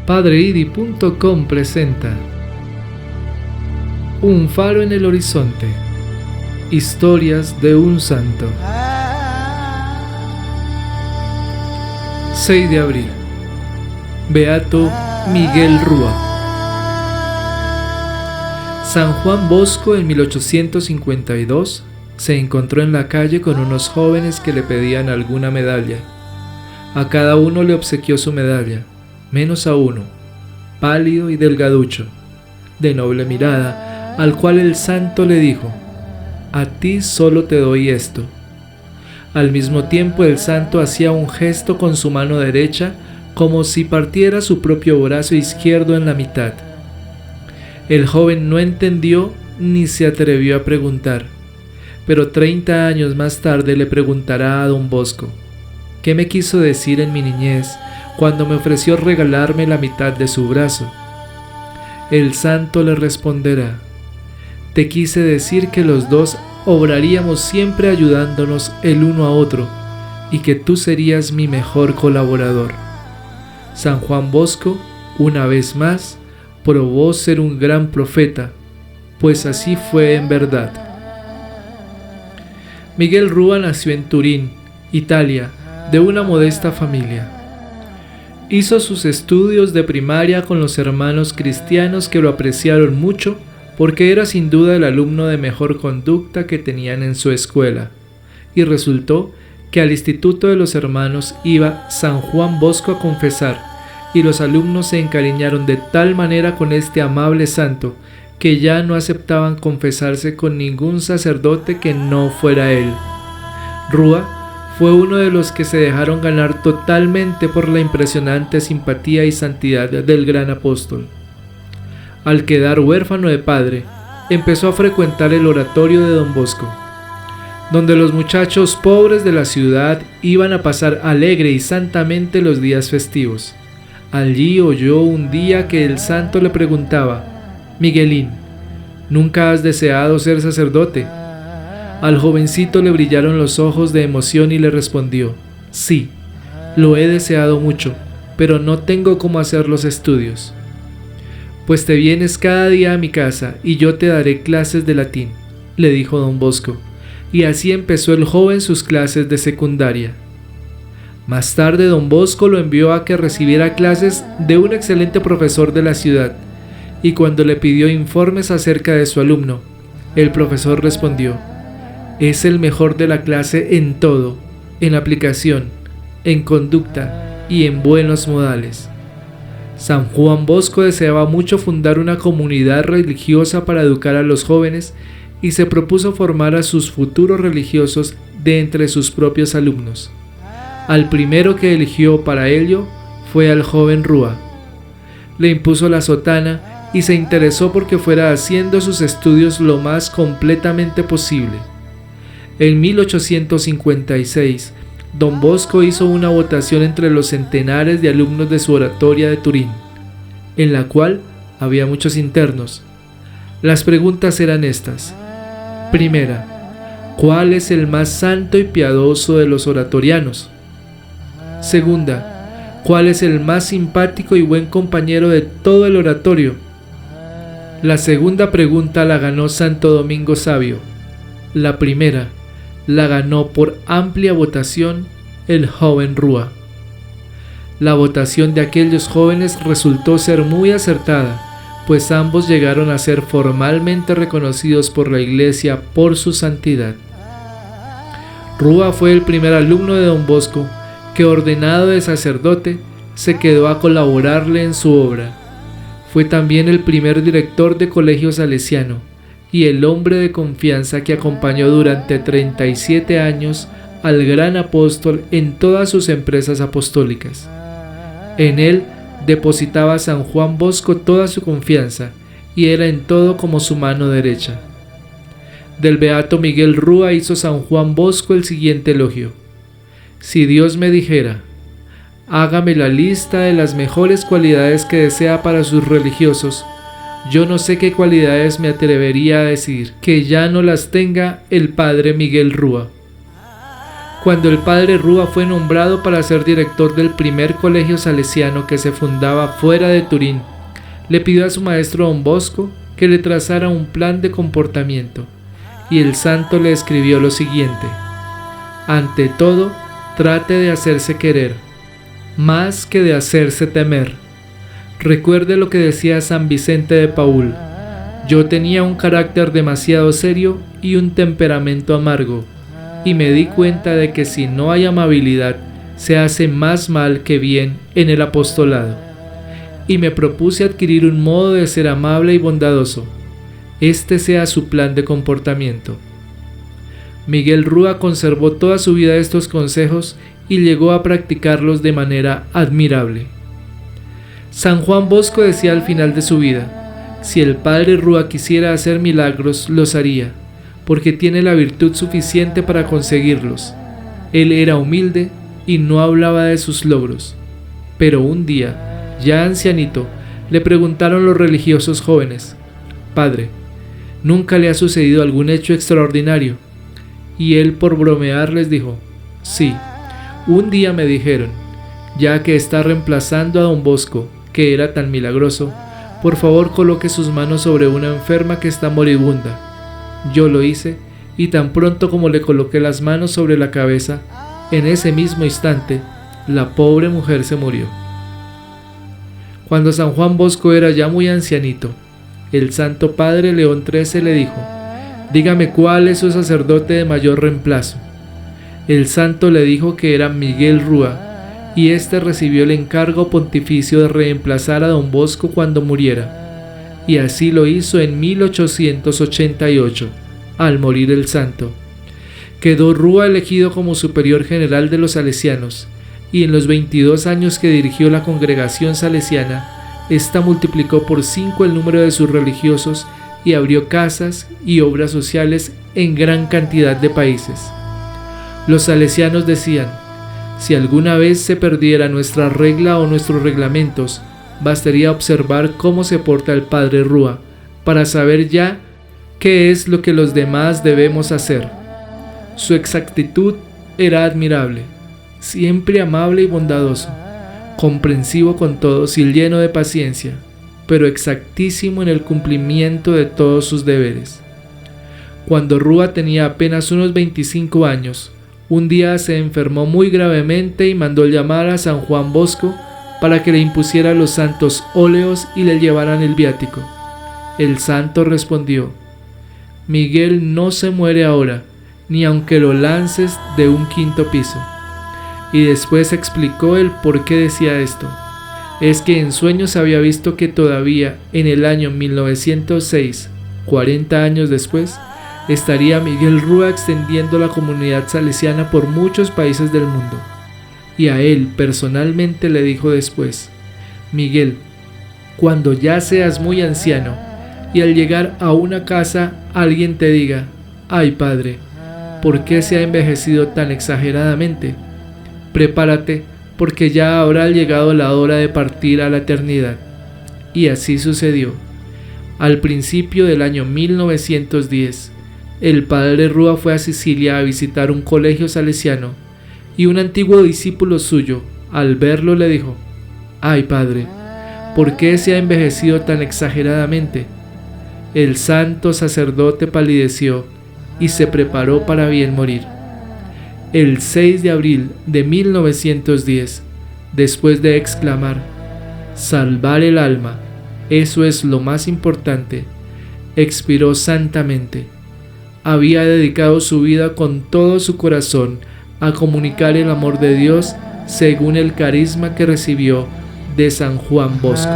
PadreIdi.com presenta Un faro en el horizonte. Historias de un santo. 6 de abril. Beato Miguel Rúa. San Juan Bosco en 1852 se encontró en la calle con unos jóvenes que le pedían alguna medalla. A cada uno le obsequió su medalla, menos a uno, pálido y delgaducho, de noble mirada, al cual el santo le dijo: «A ti solo te doy esto». Al mismo tiempo el santo hacía un gesto con su mano derecha, como si partiera su propio brazo izquierdo en la mitad. El joven no entendió ni se atrevió a preguntar, pero 30 años más tarde le preguntará a don Bosco: ¿qué me quiso decir en mi niñez cuando me ofreció regalarme la mitad de su brazo? El santo le responderá: te quise decir que los dos obraríamos siempre ayudándonos el uno a otro y que tú serías mi mejor colaborador. San Juan Bosco, una vez más, probó ser un gran profeta, pues así fue en verdad. Miguel Rúa nació en Turín, Italia, de una modesta familia. Hizo sus estudios de primaria con los hermanos cristianos que lo apreciaron mucho porque era sin duda el alumno de mejor conducta que tenían en su escuela, y resultó que al instituto de los hermanos iba San Juan Bosco a confesar, y los alumnos se encariñaron de tal manera con este amable santo que ya no aceptaban confesarse con ningún sacerdote que no fuera él. Rúa fue uno de los que se dejaron ganar totalmente por la impresionante simpatía y santidad del gran apóstol. Al quedar huérfano de padre, empezó a frecuentar el oratorio de don Bosco, donde los muchachos pobres de la ciudad iban a pasar alegre y santamente los días festivos. Allí oyó un día que el santo le preguntaba: «Miguelín, ¿nunca has deseado ser sacerdote?». Al jovencito le brillaron los ojos de emoción y le respondió: «Sí, lo he deseado mucho, pero no tengo cómo hacer los estudios». «Pues te vienes cada día a mi casa y yo te daré clases de latín», le dijo don Bosco, y así empezó el joven sus clases de secundaria. Más tarde don Bosco lo envió a que recibiera clases de un excelente profesor de la ciudad, y cuando le pidió informes acerca de su alumno, el profesor respondió: «Es el mejor de la clase en todo, en aplicación, en conducta y en buenos modales». San Juan Bosco deseaba mucho fundar una comunidad religiosa para educar a los jóvenes y se propuso formar a sus futuros religiosos de entre sus propios alumnos. Al primero que eligió para ello fue al joven Rúa. Le impuso la sotana y se interesó porque fuera haciendo sus estudios lo más completamente posible. En 1856, don Bosco hizo una votación entre los centenares de alumnos de su oratoria de Turín, en la cual había muchos internos. Las preguntas eran estas. Primera, ¿cuál es el más santo y piadoso de los oratorianos? Segunda, ¿cuál es el más simpático y buen compañero de todo el oratorio? La segunda pregunta la ganó Santo Domingo Savio. La primera la ganó por amplia votación el joven Rúa. La votación de aquellos jóvenes resultó ser muy acertada, pues ambos llegaron a ser formalmente reconocidos por la Iglesia por su santidad. Rúa fue el primer alumno de don Bosco que, ordenado de sacerdote, se quedó a colaborarle en su obra. Fue también el primer director de colegio salesiano y el hombre de confianza que acompañó durante 37 años al gran apóstol en todas sus empresas apostólicas. En él depositaba San Juan Bosco toda su confianza y era en todo como su mano derecha. Del beato Miguel Rúa hizo San Juan Bosco el siguiente elogio: «Si Dios me dijera, hágame la lista de las mejores cualidades que desea para sus religiosos, yo no sé qué cualidades me atrevería a decir que ya no las tenga el padre Miguel Rúa». Cuando el padre Rúa fue nombrado para ser director del primer colegio salesiano que se fundaba fuera de Turín, le pidió a su maestro don Bosco que le trazara un plan de comportamiento, y el santo le escribió lo siguiente: ante todo, trate de hacerse querer, más que de hacerse temer. Recuerde lo que decía San Vicente de Paúl: yo tenía un carácter demasiado serio y un temperamento amargo, y me di cuenta de que si no hay amabilidad, se hace más mal que bien en el apostolado. Y me propuse adquirir un modo de ser amable y bondadoso. Este sea su plan de comportamiento. Miguel Rúa conservó toda su vida estos consejos y llegó a practicarlos de manera admirable. San Juan Bosco decía al final de su vida: si el padre Rúa quisiera hacer milagros, los haría, porque tiene la virtud suficiente para conseguirlos. Él era humilde y no hablaba de sus logros. Pero un día, ya ancianito, le preguntaron los religiosos jóvenes: Padre, ¿nunca le ha sucedido algún hecho extraordinario? Y él, por bromear, les dijo: sí, un día me dijeron, ya que está reemplazando a don Bosco, que era tan milagroso, por favor coloque sus manos sobre una enferma que está moribunda. Yo lo hice, y tan pronto como le coloqué las manos sobre la cabeza, en ese mismo instante, la pobre mujer se murió. Cuando San Juan Bosco era ya muy ancianito, el Santo Padre León XIII le dijo: dígame cuál es su sacerdote de mayor reemplazo. El santo le dijo que era Miguel Rúa, y éste recibió el encargo pontificio de reemplazar a don Bosco cuando muriera, y así lo hizo en 1888, al morir el santo. Quedó Rúa elegido como superior general de los salesianos, y en los 22 años que dirigió la congregación salesiana, ésta multiplicó por 5 el número de sus religiosos y abrió casas y obras sociales en gran cantidad de países. Los salesianos decían: si alguna vez se perdiera nuestra regla o nuestros reglamentos, bastaría observar cómo se porta el padre Rúa para saber ya qué es lo que los demás debemos hacer. Su exactitud era admirable, siempre amable y bondadoso, comprensivo con todos y lleno de paciencia, pero exactísimo en el cumplimiento de todos sus deberes. Cuando Rúa tenía apenas unos 25 años, un día se enfermó muy gravemente y mandó llamar a San Juan Bosco para que le impusiera los santos óleos y le llevaran el viático. El santo respondió: Miguel no se muere ahora, ni aunque lo lances de un 5º piso. Y después explicó el por qué decía esto. Es que en sueños había visto que todavía en el año 1906, 40 años después, estaría Miguel Rúa extendiendo la comunidad salesiana por muchos países del mundo. Y a él personalmente le dijo después: Miguel, cuando ya seas muy anciano y al llegar a una casa alguien te diga: ay padre, ¿por qué se ha envejecido tan exageradamente? Prepárate, porque ya habrá llegado la hora de partir a la eternidad. Y así sucedió. Al principio del año 1910, el padre Rúa fue a Sicilia a visitar un colegio salesiano, y un antiguo discípulo suyo, al verlo, le dijo: ay padre, ¿por qué se ha envejecido tan exageradamente? El santo sacerdote palideció y se preparó para bien morir. El 6 de abril de 1910, después de exclamar: salvar el alma, eso es lo más importante, expiró santamente. Había dedicado su vida con todo su corazón a comunicar el amor de Dios según el carisma que recibió de San Juan Bosco.